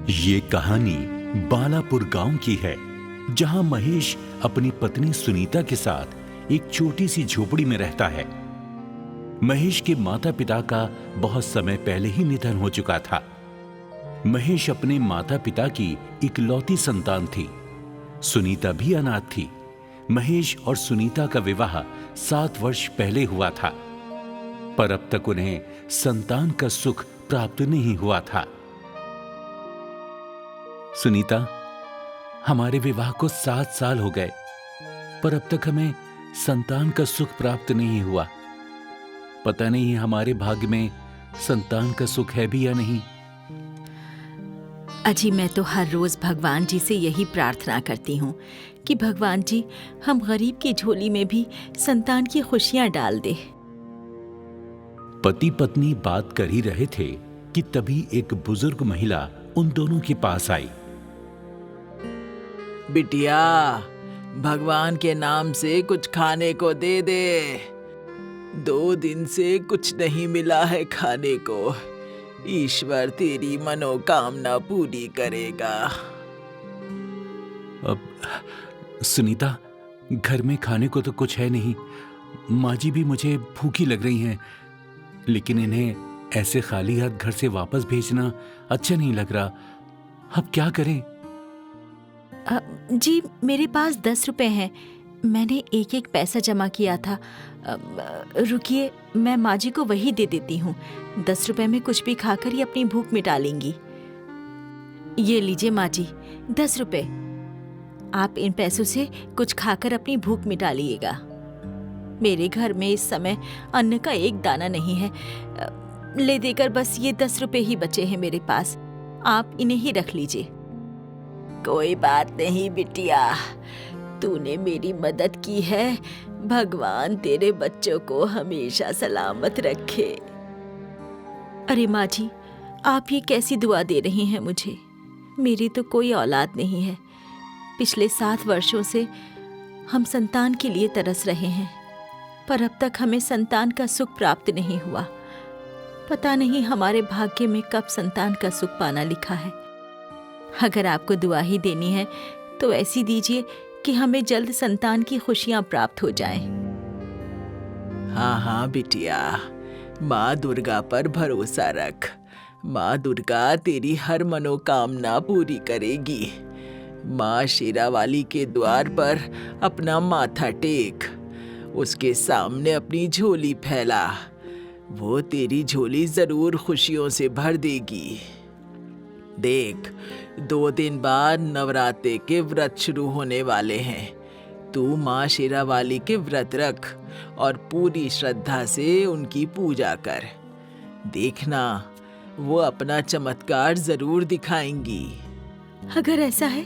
ये कहानी बालापुर गांव की है, जहां महेश अपनी पत्नी सुनीता के साथ एक छोटी सी झोपड़ी में रहता है। महेश के माता पिता का बहुत समय पहले ही निधन हो चुका था। महेश अपने माता पिता की इकलौती संतान थी। सुनीता भी अनाथ थी। महेश और सुनीता का विवाह 7 वर्ष पहले हुआ था, पर अब तक उन्हें संतान का सुख प्राप्त नहीं हुआ था। सुनीता, हमारे विवाह को 7 साल हो गए, पर अब तक हमें संतान का सुख प्राप्त नहीं हुआ। पता नहीं हमारे भाग्य में संतान का सुख है भी या नहीं। अजी, मैं तो हर रोज भगवान जी से यही प्रार्थना करती हूँ कि भगवान जी हम गरीब की झोली में भी संतान की खुशियां डाल दे। पति पत्नी बात कर ही रहे थे कि तभी एक बुजुर्ग महिला उन दोनों के पास आई। बिटिया, भगवान के नाम से कुछ खाने को दे दे। 2 दिन से कुछ नहीं मिला है खाने को। ईश्वर तेरी मनोकामना पूरी करेगा। अब सुनीता, घर में खाने को तो कुछ है नहीं। माँ जी भी मुझे भूखी लग रही हैं, लेकिन इन्हें ऐसे खाली हाथ घर से वापस भेजना अच्छा नहीं लग रहा। अब क्या करें? जी, मेरे पास 10 रुपए हैं। मैंने एक पैसा जमा किया था। रुकिए, मैं माँ जी को वही दे देती हूँ। 10 रुपए में कुछ भी खाकर ये अपनी भूख मिटा लेंगी। ये लीजिए माँ जी, 10 रुपए। आप इन पैसों से कुछ खाकर अपनी भूख मिटा लीजिएगा। मेरे घर में इस समय अन्न का एक दाना नहीं है। ले देकर बस ये 10 रुपए ही बचे हैं मेरे पास। आप इन्हें ही रख लीजिए। कोई बात नहीं बिटिया, तूने मेरी मदद की है। भगवान तेरे बच्चों को हमेशा सलामत रखे। अरे माँ जी, आप ये कैसी दुआ दे रही हैं मुझे? मेरी तो कोई औलाद नहीं है। पिछले 7 वर्षों से हम संतान के लिए तरस रहे हैं, पर अब तक हमें संतान का सुख प्राप्त नहीं हुआ। पता नहीं हमारे भाग्य में कब संतान का सुख पाना लिखा है। अगर आपको दुआ ही देनी है तो ऐसी दीजिए कि हमें जल्द संतान की खुशियां प्राप्त हो जाएं। हाँ हाँ बिटिया, माँ दुर्गा पर भरोसा रख। माँ दुर्गा तेरी हर मनोकामना पूरी करेगी। माँ शेरावाली के द्वार पर अपना माथा टेक, उसके सामने अपनी झोली फैला। वो तेरी झोली जरूर खुशियों से भर देगी। देख, 2 दिन बाद नवरात्रे के व्रत शुरू होने वाले हैं। तू माँ शेरावाली के व्रत रख और पूरी श्रद्धा से उनकी पूजा कर। देखना, वो अपना चमत्कार जरूर दिखाएंगी। अगर ऐसा है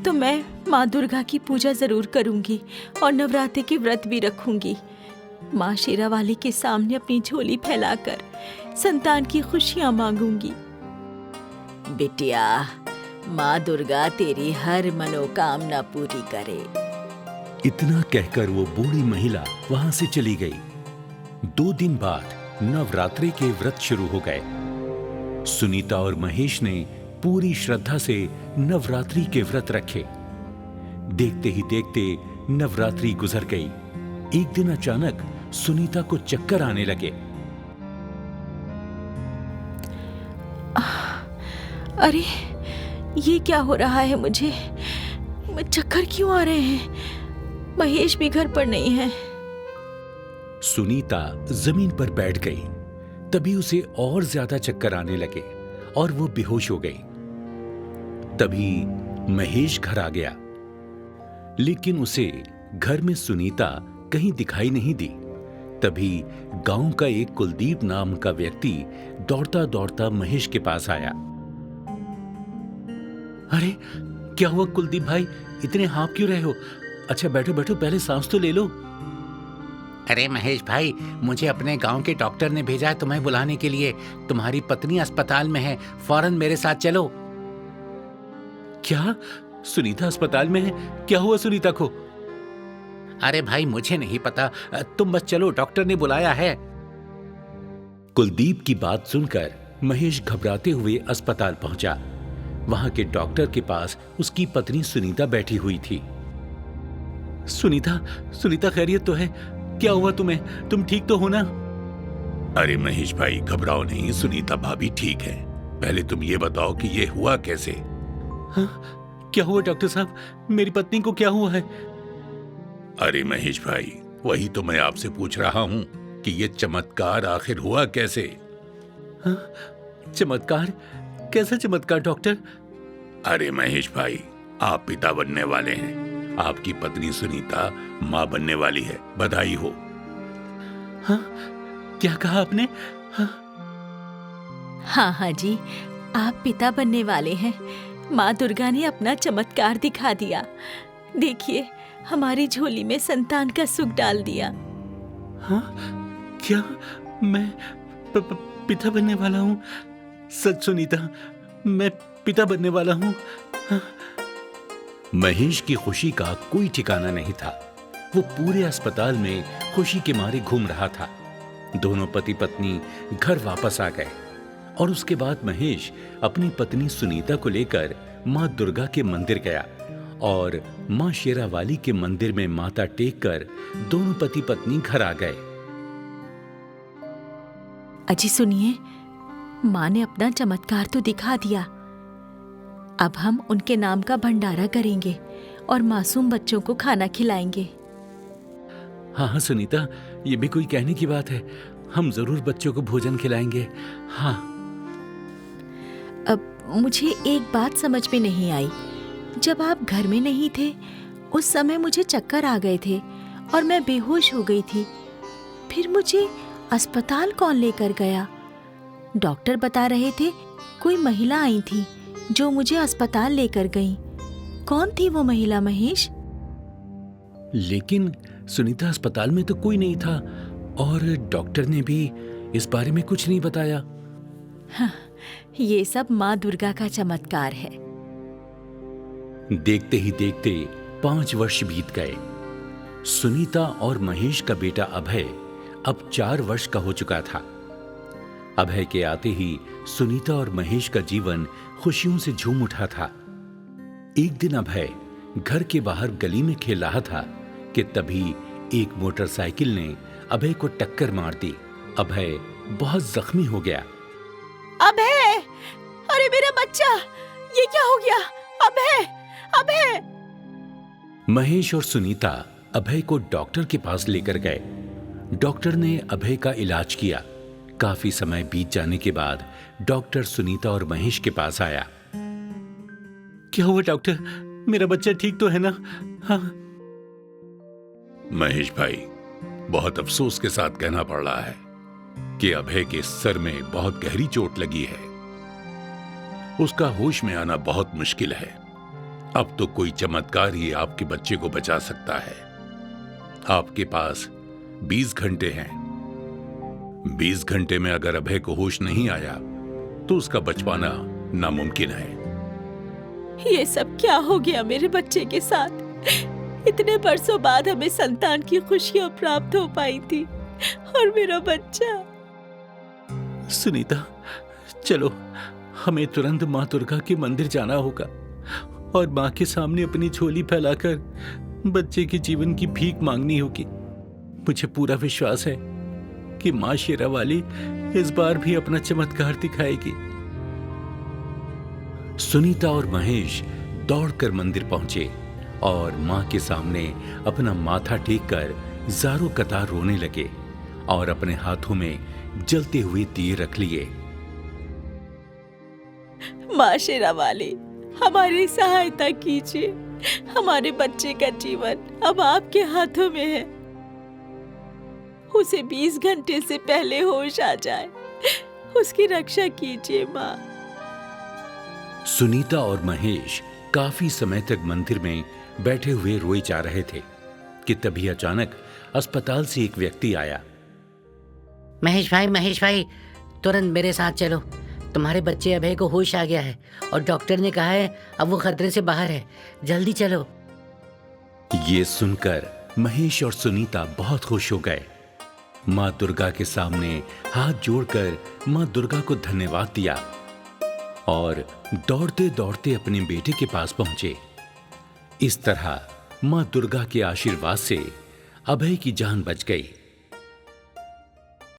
तो मैं माँ दुर्गा की पूजा जरूर करूंगी और नवरात्रि के व्रत भी रखूंगी। माँ शेरावाली के सामने अपनी झोली फैलाकर संतान की खुशियां मांगूंगी। बिटिया, माँ दुर्गा तेरी हर मनोकामना पूरी करे। इतना कहकर वो बूढ़ी महिला वहां से चली गई। 2 दिन बाद नवरात्रि के व्रत शुरू हो गए। सुनीता और महेश ने पूरी श्रद्धा से नवरात्रि के व्रत रखे। देखते ही देखते नवरात्रि गुजर गई। एक दिन अचानक सुनीता को चक्कर आने लगे। अरे, ये क्या हो रहा है मुझे? चक्कर क्यों आ रहे हैं? महेश भी घर पर नहीं है। सुनीता जमीन पर बैठ गई। तभी उसे और ज्यादा चक्कर आने लगे और वो बेहोश हो गई। तभी महेश घर आ गया, लेकिन उसे घर में सुनीता कहीं दिखाई नहीं दी। तभी गांव का एक कुलदीप नाम का व्यक्ति दौड़ता दौड़ता महेश के पास आया। अरे, क्या हुआ कुलदीप भाई? इतने हाँफ क्यों रहे हो? अच्छा बैठो बैठो, पहले सांस तो ले लो। अरे महेश भाई, मुझे अपने गांव के डॉक्टर ने भेजा है तुम्हें बुलाने के लिए। तुम्हारी पत्नी अस्पताल में है, फौरन मेरे साथ चलो। क्या? सुनीता अस्पताल में है? क्या हुआ सुनीता को? अरे भाई, मुझे नहीं पता, तुम बस चलो, डॉक्टर ने बुलाया है। कुलदीप की बात सुनकर महेश घबराते हुए अस्पताल पहुंचा। वहां के डॉक्टर के पास उसकी पत्नी सुनीता बैठी हुई थी। सुनीता, सुनीता खैरियत तो है? क्या हुआ तुम्हें? तुम ठीक तो हो ना? अरे महेश भाई, घबराओ नहीं, सुनीता भाभी ठीक है। पहले तुम ये बताओ कि ये हुआ कैसे? हाँ, क्या हुआ डॉक्टर साहब? मेरी पत्नी को क्या हुआ है? अरे महेश भाई, वही तो मैं आपसे पूछ रहा हूँ कि ये चमत्कार आखिर हुआ कैसे? हाँ, चमत्कार? कैसा चमत्कार डॉक्टर? अरे महेश भाई, आप पिता बनने वाले हैं। आपकी पत्नी सुनीता माँ बनने वाली है। बधाई हो। हाँ, क्या कहा आपने? हाँ हाँ जी, आप पिता बनने वाले हैं। माँ दुर्गा ने अपना चमत्कार दिखा दिया। देखिए, हमारी झोली में संतान का सुख डाल दिया। हाँ, क्या मैं पिता बनने वाला हूँ? सच सुनीता, मैं पिता बनने वाला हूँ। हाँ। महेश की खुशी का कोई ठिकाना नहीं था। वो पूरे अस्पताल में खुशी के मारे घूम रहा था। दोनों पति पत्नी घर वापस आ गए और उसके बाद महेश अपनी पत्नी सुनीता को लेकर माँ दुर्गा के मंदिर गया और माँ शेरावाली के मंदिर में माथा टेक कर दोनों पति पत्नी घर आ गए। अजी सुनिए, माँ ने अपना चमत्कार तो दिखा दिया। अब हम उनके नाम का भंडारा करेंगे और मासूम बच्चों को खाना खिलाएंगे। हाँ हाँ सुनीता, ये भी कोई कहने की बात है। हम जरूर बच्चों को भोजन खिलाएंगे। हाँ। अब मुझे एक बात समझ में नहीं आई। जब आप घर में नहीं थे, उस समय मुझे चक्कर आ गए थे और मैं बेहोश हो गई थी। फिर मुझे अस्पताल कौन लेकर गया? डॉक्टर बता रहे थे कोई महिला आई थी जो मुझे अस्पताल लेकर गई। कौन थी वो महिला महेश? लेकिन सुनीता, अस्पताल में तो कोई नहीं था और डॉक्टर ने भी इस बारे में कुछ नहीं बताया। हाँ, ये सब माँ दुर्गा का चमत्कार है। देखते ही देखते 5 वर्ष बीत गए। सुनीता और महेश का बेटा अभय अब 4 वर्ष का हो चुका था। अभय के आते ही सुनीता और महेश का जीवन खुशियों से झूम उठा था। एक दिन अभय घर के बाहर गली में खेल रहा था कि तभी एक मोटरसाइकिल ने अभय को टक्कर मार दी। अभय बहुत जख्मी हो गया। अभय! अरे मेरा बच्चा! ये क्या हो गया? अभय! अभय! महेश और सुनीता अभय को डॉक्टर के पास लेकर गए। डॉक्टर ने अभय का इलाज किया। काफी समय बीत जाने के बाद डॉक्टर सुनीता और महेश के पास आया। क्या हुआ डॉक्टर? मेरा बच्चा ठीक तो है ना? हाँ। महेश भाई, बहुत अफसोस के साथ कहना पड़ रहा है कि अभय के सर में बहुत गहरी चोट लगी है। उसका होश में आना बहुत मुश्किल है। अब तो कोई चमत्कार ही आपके बच्चे को बचा सकता है। आपके पास 20 घंटे हैं। 20 घंटे में अगर अभय को होश नहीं आया तो उसका बच पाना नामुमकिन है। ये सब क्या हो गया मेरे बच्चे के साथ? इतने बरसों बाद हमें संतान की खुशियां प्राप्त हो पाई थी और मेरा बच्चा। सुनीता, चलो, हमें तुरंत माँ दुर्गा के मंदिर जाना होगा और माँ के सामने अपनी झोली फैलाकर बच्चे के जीवन की भीख मांगनी होगी। मुझे पूरा विश्वास है कि माँ शेरावाली इस बार भी अपना चमत्कार दिखाएगी। सुनीता और महेश दौड़कर मंदिर पहुंचे और माँ के सामने अपना माथा टेक कर ज़ारों कतार रोने लगे और अपने हाथों में जलते हुए दिए रख लिए। माँ शेरावाली, हमारी सहायता कीजिए। हमारे बच्चे का जीवन अब आपके हाथों में है। उसे 20 घंटे से पहले होश आ जाए। उसकी रक्षा कीजिए माँ। सुनीता और महेश काफी समय तक मंदिर में बैठे हुए रोए जा रहे थे कि तभी अचानक अस्पताल से एक व्यक्ति आया। महेश भाई, तुरंत मेरे साथ चलो। तुम्हारे बच्चे अभय को होश आ गया है और डॉक्टर ने कहा है अब वो खतरे से बाहर है। जल्दी चलो। ये सुनकर महेश और सुनीता बहुत खुश हो गए। माँ दुर्गा के सामने हाथ जोड़कर माँ दुर्गा को धन्यवाद दिया और दौड़ते दौड़ते अपने बेटे के पास पहुंचे। इस तरह मां दुर्गा के आशीर्वाद से अभय की जान बच गई।